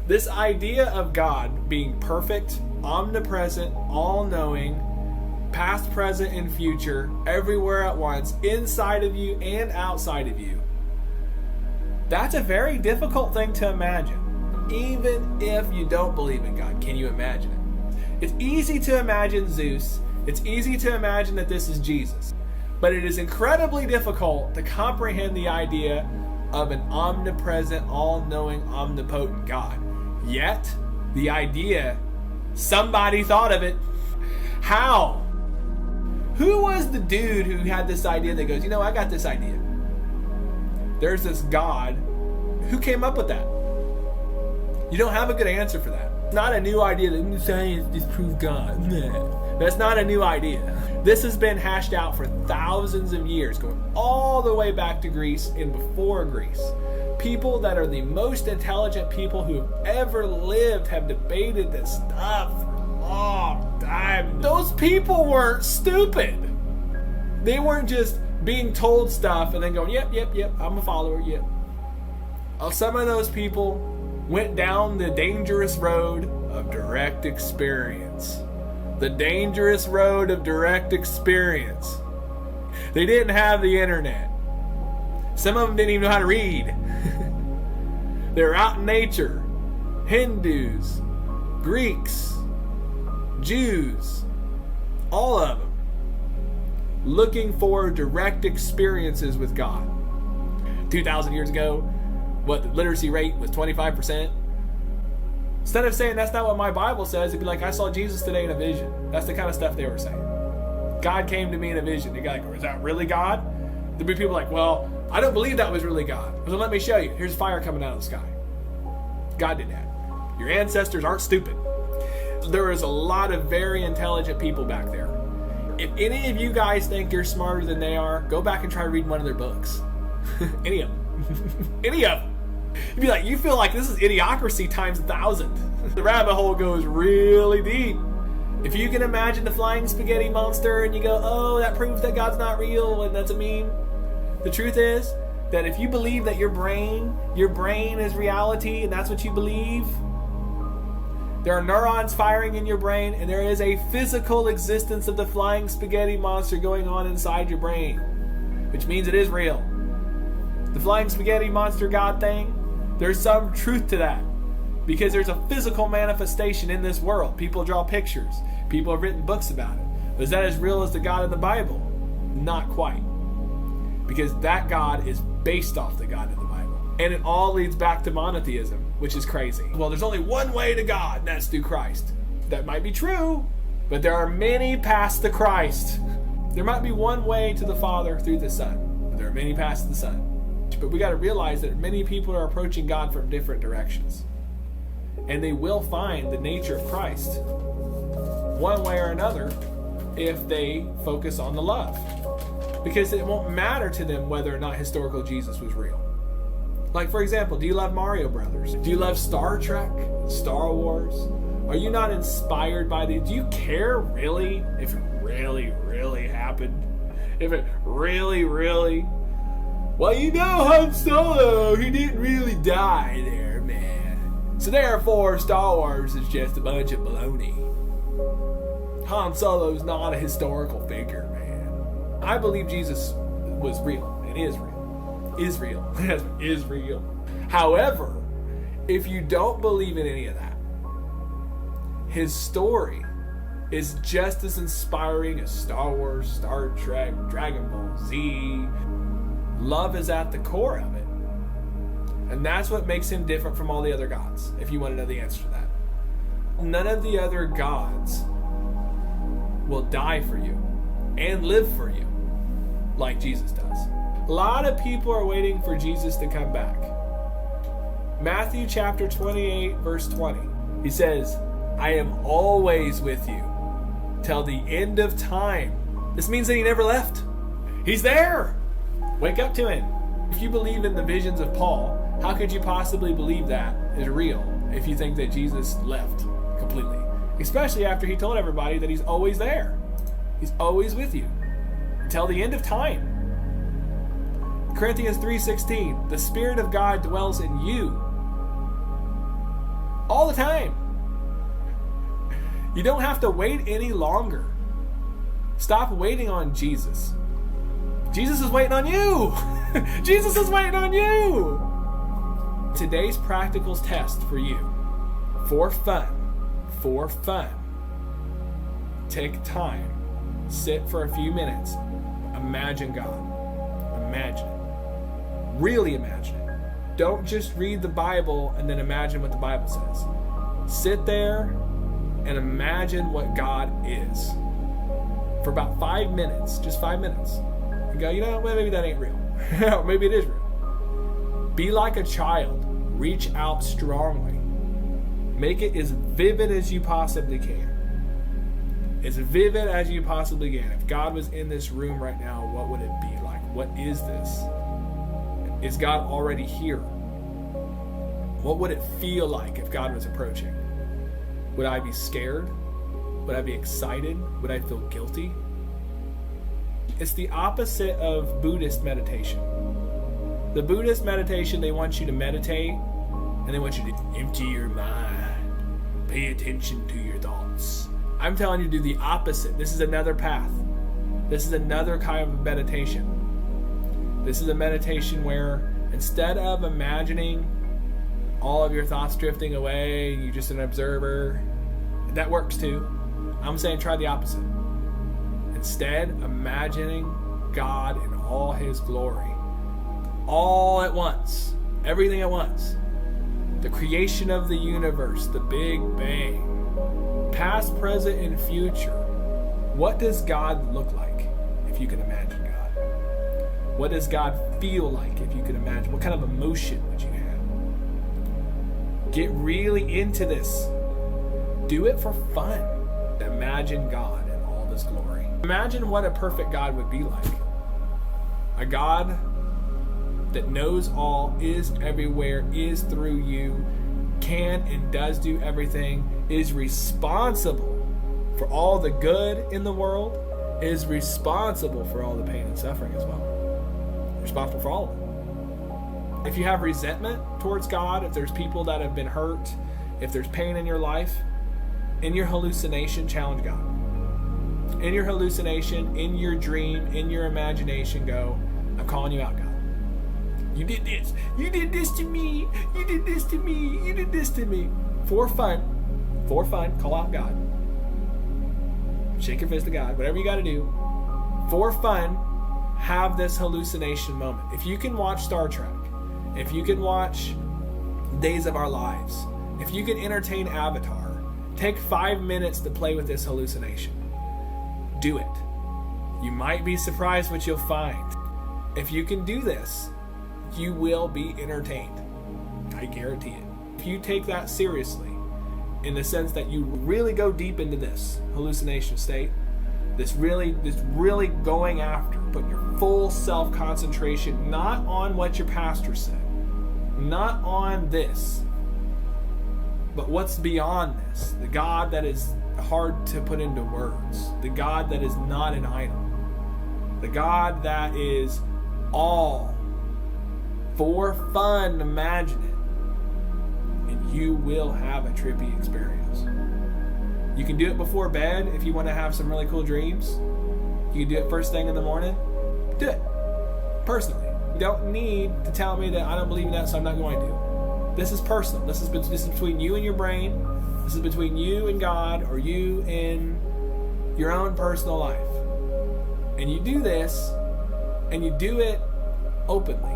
This idea of God being perfect, omnipresent, all-knowing, past, present, and future, everywhere at once, inside of you and outside of you, that's a very difficult thing to imagine. Even if you don't believe in God, can you imagine it? It's easy to imagine Zeus. It's easy to imagine that this is Jesus. But it is incredibly difficult to comprehend the idea of an omnipresent, all-knowing, omnipotent God. Yet, the idea, somebody thought of it. How? Who was the dude who had this idea that goes, I got this idea? There's this God. Who came up with that? You don't have a good answer for that. It's not a new idea that science disproved God. That's not a new idea. This has been hashed out for thousands of years, going all the way back to Greece and before Greece. People that are the most intelligent people who have ever lived have debated this stuff for a long time. Those people weren't stupid. They weren't just being told stuff and then going, yep, I'm a follower, yep. Some of those people went down the dangerous road of direct experience. The dangerous road of direct experience. They didn't have the internet. Some of them didn't even know how to read. They were out in nature. Hindus, Greeks, Jews, all of them, looking for direct experiences with God. 2,000 years ago, the literacy rate was 25%. Instead of saying that's not what my Bible says, it'd be like, I saw Jesus today in a vision. That's the kind of stuff they were saying. God came to me in a vision. They go like, is that really God? There'd be people like, well, I don't believe that was really God. So let me show you. Here's fire coming out of the sky. God did that. Your ancestors aren't stupid. There is a lot of very intelligent people back there. If any of you guys think you're smarter than they are, go back and try reading one of their books. Any of them. Any of them. You'd be like, you feel like this is idiocracy times 1,000. The rabbit hole goes really deep. If you can imagine the flying spaghetti monster and you go, oh, that proves that God's not real and that's a meme. The truth is that if you believe that your brain is reality and that's what you believe, there are neurons firing in your brain and there is a physical existence of the flying spaghetti monster going on inside your brain, which means it is real. The flying spaghetti monster God thing, there's some truth to that because there's a physical manifestation in this world. People draw pictures. People have written books about it. But is that as real as the God in the Bible? Not quite. Because that God is based off the God in the Bible. And it all leads back to monotheism, which is crazy. Well, there's only one way to God, and that's through Christ. That might be true, but there are many paths to Christ. There might be one way to the Father through the Son, but there are many paths to the Son. But we got to realize that many people are approaching God from different directions. And they will find the nature of Christ one way or another if they focus on the love. Because it won't matter to them whether or not historical Jesus was real. Like, for example, do you love Mario Brothers? Do you love Star Trek? Star Wars? Are you not inspired by these? Do you care really if it really happened? If it really... Well, Han Solo, he didn't really die there, man. So therefore, Star Wars is just a bunch of baloney. Han Solo's not a historical figure, man. I believe Jesus was real and is real. Is real. However, if you don't believe in any of that, his story is just as inspiring as Star Wars, Star Trek, Dragon Ball Z. Love is at the core of it. And that's what makes him different from all the other gods, if you want to know the answer to that. None of the other gods will die for you and live for you like Jesus does. A lot of people are waiting for Jesus to come back. Matthew chapter 28, verse 20. He says, I am always with you till the end of time. This means that he never left. He's there. Wake up to him. If you believe in the visions of Paul, how could you possibly believe that is real if you think that Jesus left completely? Especially after he told everybody that he's always there. He's always with you until the end of time. Corinthians 3:16, the Spirit of God dwells in you. All the time. You don't have to wait any longer. Stop waiting on Jesus. Jesus is waiting on you. Jesus is waiting on you. Today's practicals test for you. For fun. Take time. Sit for a few minutes. Imagine God. Imagine it. Really imagine it. Don't just read the Bible and then imagine what the Bible says. Sit there and imagine what God is. For about 5 minutes. Just 5 minutes. And go, well, maybe that ain't real. Maybe it is real. Be like a child. Reach out strongly. Make it as vivid as you possibly can. As vivid as you possibly can. If God was in this room right now, what would it be like? What is this? Is God already here? What would it feel like if God was approaching? Would I be scared? Would I be excited? Would I feel guilty? It's the opposite of Buddhist meditation. The Buddhist meditation, they want you to meditate and they want you to empty your mind. Pay attention to your thoughts. I'm telling you to do the opposite. This is another path. This is another kind of meditation. This is a meditation where instead of imagining all of your thoughts drifting away, you're just an observer. That works too. I'm saying try the opposite. Instead, imagining God in all His glory. All at once. Everything at once. The creation of the universe. The Big Bang. Past, present, and future. What does God look like if you can imagine God? What does God feel like if you can imagine? What kind of emotion would you have? Get really into this. Do it for fun. Imagine God in all His glory. Imagine what a perfect God would be like. A God that knows all, is everywhere, is through you, can and does do everything, is responsible for all the good in the world, is responsible for all the pain and suffering as well. Responsible for all of it. If you have resentment towards God, if there's people that have been hurt, if there's pain in your life, in your hallucination, challenge God. In your hallucination, in your dream, in your imagination, go, I'm calling you out, God. You did this. You did this to me. You did this to me. You did this to me. For fun, call out God. Shake your fist at God. Whatever you got to do. For fun, have this hallucination moment. If you can watch Star Trek, if you can watch Days of Our Lives, if you can entertain Avatar, take 5 minutes to play with this hallucination. Do it. You might be surprised what you'll find. If you can do this, you will be entertained. I guarantee it. If you take that seriously, in the sense that you really go deep into this hallucination state, this really going after, putting your full self-concentration not on what your pastor said, not on this, but what's beyond this, the God that is hard to put into words, the God that is not an idol, the God that is all. For fun, imagine it, and you will have a trippy experience. You can do it before bed if you want to have some really cool dreams. You can do it first thing in the morning. Do it. Personally. You don't need to tell me that I don't believe in that, so I'm not going to. This is personal. This is between you and your brain. This is between you and God, or you and your own personal life. And you do this, and you do it openly.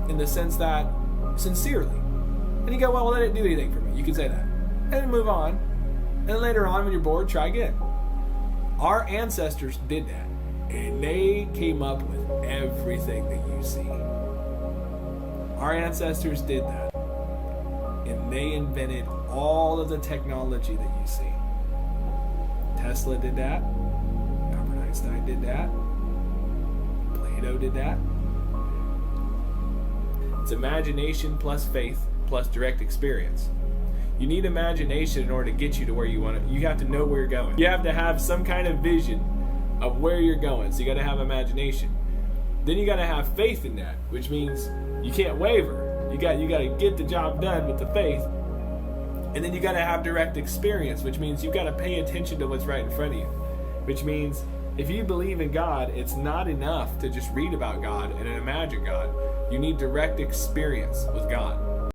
In the sense that, sincerely. And you go, well, that didn't do anything for me. You can say that. And then move on. And then later on, when you're bored, try again. Our ancestors did that. And they came up with everything that you see. Our ancestors did that. And they invented all of the technology that you see. Tesla did that. Albert Einstein did that. Plato did that. It's imagination plus faith plus direct experience. You need imagination in order to get you to where you want to. You have to know where you're going. You have to have some kind of vision of where you're going. So you got to have imagination. Then you got to have faith in that, which means you can't waver. You got to get the job done with the faith. And then you got to have direct experience, which means you got to pay attention to what's right in front of you. Which means if you believe in God, it's not enough to just read about God and imagine God. You need direct experience with God.